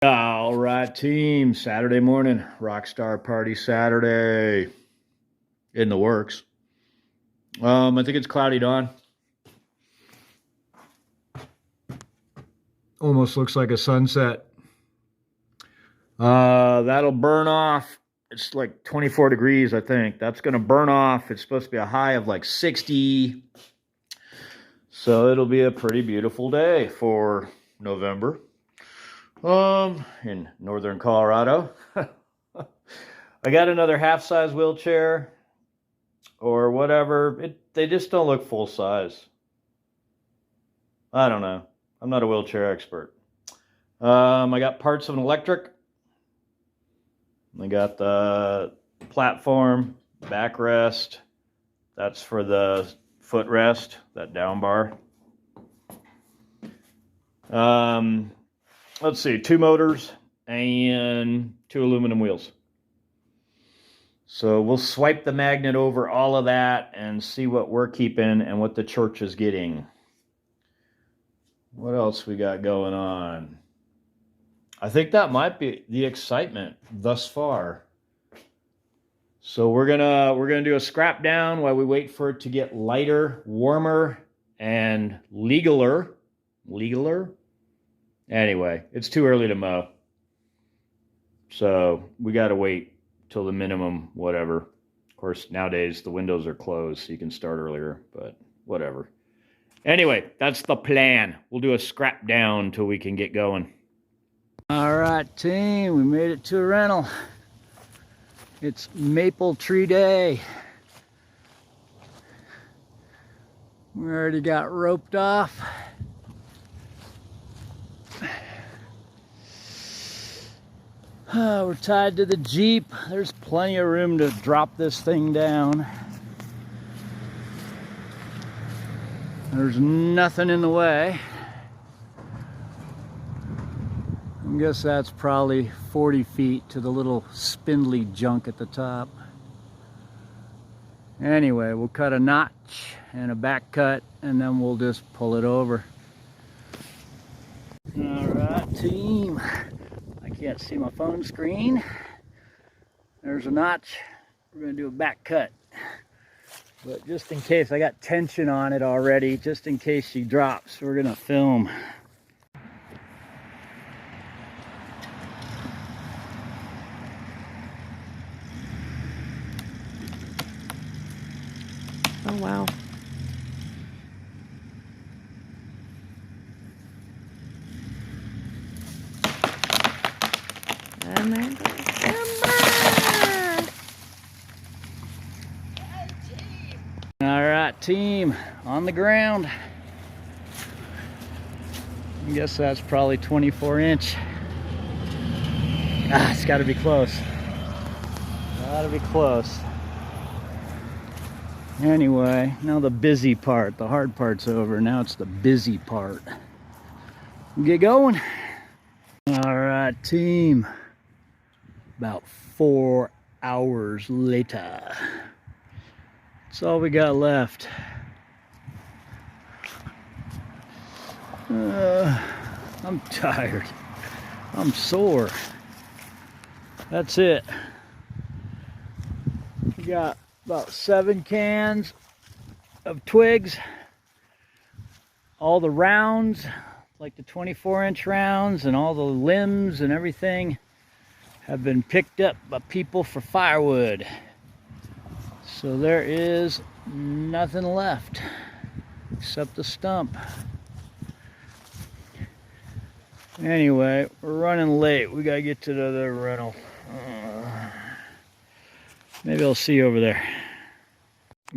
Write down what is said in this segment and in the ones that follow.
All right, team. Saturday morning, Rockstar Party Saturday in the works. I think it's cloudy dawn. Almost looks like a sunset. That'll burn off. It's like 24 degrees, I think. That's going to burn off. It's supposed to be a high of like 60. So it'll be a pretty beautiful day for November. In northern Colorado. I got another half-size wheelchair or whatever. They just don't look full size. I don't know. I'm not a wheelchair expert. I got parts of an electric. I got the platform, backrest. That's for the footrest, that down bar. Let's see, 2 motors and 2 aluminum wheels. So we'll swipe the magnet over all of that and see what we're keeping and what the church is getting. What else we got going on? I think that might be the excitement thus far. So we're gonna do a scrap down while we wait for it to get lighter, warmer, and legaler. Anyway, it's too early to mow. So we got to wait till the minimum, whatever. Of course, nowadays the windows are closed, so you can start earlier, but whatever. Anyway, that's the plan. We'll do a scrap down till we can get going. All right, team, we made it to a rental. It's Maple Tree Day. We already got roped off. We're tied to the Jeep. There's plenty of room to drop this thing down. There's nothing in the way. I guess that's probably 40 feet to the little spindly junk at the top. Anyway, we'll cut a notch and a back cut, and then we'll just pull it over. All right, team. I can't see my phone screen. There's a notch. We're gonna do a back cut. But just in case, I got tension on it already, just in case she drops, we're gonna film. Oh, wow. And there goes Ember. All right, team, on the ground. I guess that's probably 24-inch. Ah, it's gotta be close. Gotta be close. Anyway, now the busy part, the hard part's over. Now it's the busy part. Get going. All right, team. About 4 hours later. That's all we got left. I'm tired. I'm sore. That's it. We got about 7 cans of twigs. All the rounds, like the 24-inch rounds, and all the limbs and everything have been picked up by people for firewood. So there is nothing left except the stump. Anyway, we're running late. We gotta get to the other rental. Maybe I'll see you over there.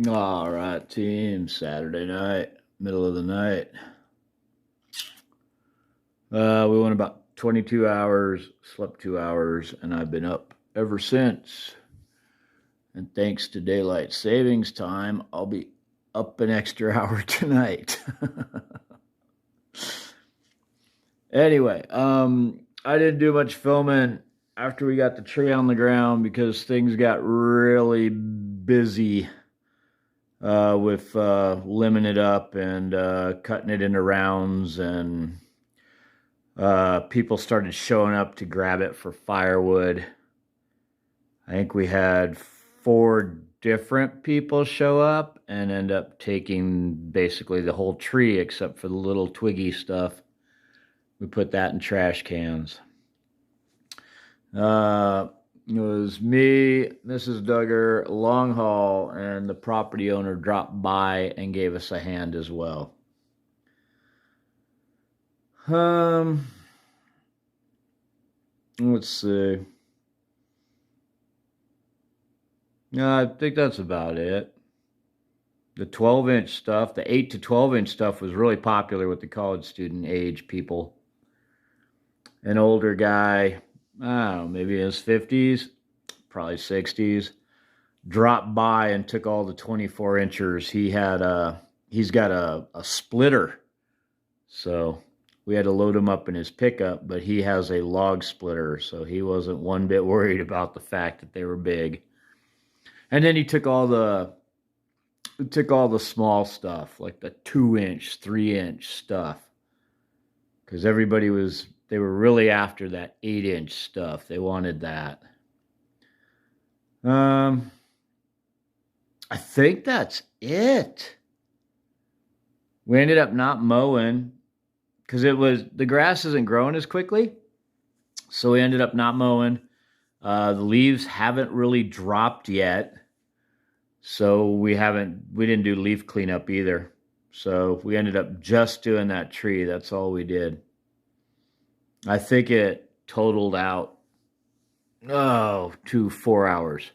All right, team. Saturday night, middle of the night. We went about 22 hours, slept 2 hours, and I've been up ever since. And thanks to daylight savings time, I'll be up an extra hour tonight. Anyway, I didn't do much filming after we got the tree on the ground because things got really busy with limbing it up and cutting it into rounds and People started showing up to grab it for firewood. I think we had 4 different people show up and end up taking basically the whole tree except for the little twiggy stuff. We put that in trash cans. It was me, Mrs. Duggar, Long Haul, and the property owner dropped by and gave us a hand as well. Let's see. I think that's about it. The 12-inch stuff, the 8 to 12-inch stuff was really popular with the college student age people. An older guy, I don't know, maybe in his 50s, probably 60s, dropped by and took all the 24 inchers. He's got a splitter. So we had to load him up in his pickup, but he has a log splitter, so he wasn't one bit worried about the fact that they were big. And then he took all the small stuff, like the 2-inch, 3-inch stuff, because they were really after that 8-inch stuff. They wanted that. I think that's it. We ended up not mowing because the grass isn't growing as quickly. So we ended up not mowing. The leaves haven't really dropped yet. So we didn't do leaf cleanup either. So we ended up just doing that tree. That's all we did. I think it totaled out, to 4 hours.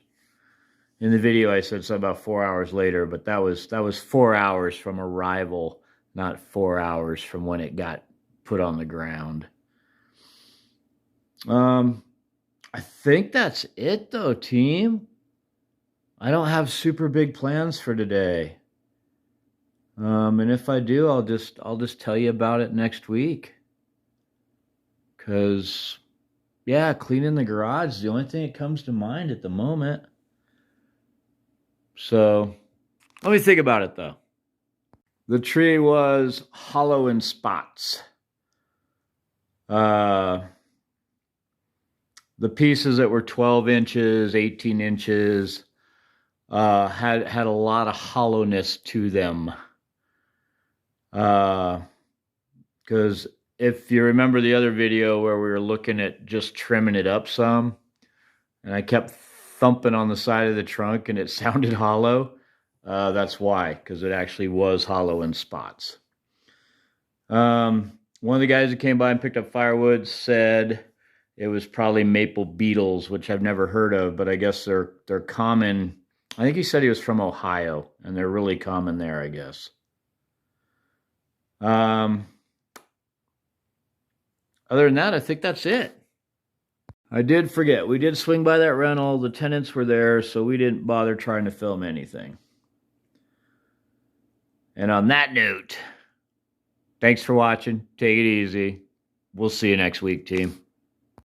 In the video, I said something about 4 hours later, but that was 4 hours from arrival, not 4 hours from when it got put on the ground. I think that's it though, team. I don't have super big plans for today. And if I do, I'll just tell you about it next week. 'Cause yeah, cleaning the garage is the only thing that comes to mind at the moment. So let me think about it though. The tree was hollow in spots. The pieces that were 12 inches, 18 inches, had a lot of hollowness to them. Because if you remember the other video where we were looking at just trimming it up some, and I kept thumping on the side of the trunk and it sounded hollow, that's why, because it actually was hollow in spots. One of the guys that came by and picked up firewood said it was probably maple beetles, which I've never heard of, but I guess they're common. I think he said he was from Ohio, and they're really common there, I guess. Other than that, I think that's it. I did forget. We did swing by that rental. The tenants were there, so we didn't bother trying to film anything. And on that note, thanks for watching. Take it easy. We'll see you next week, team.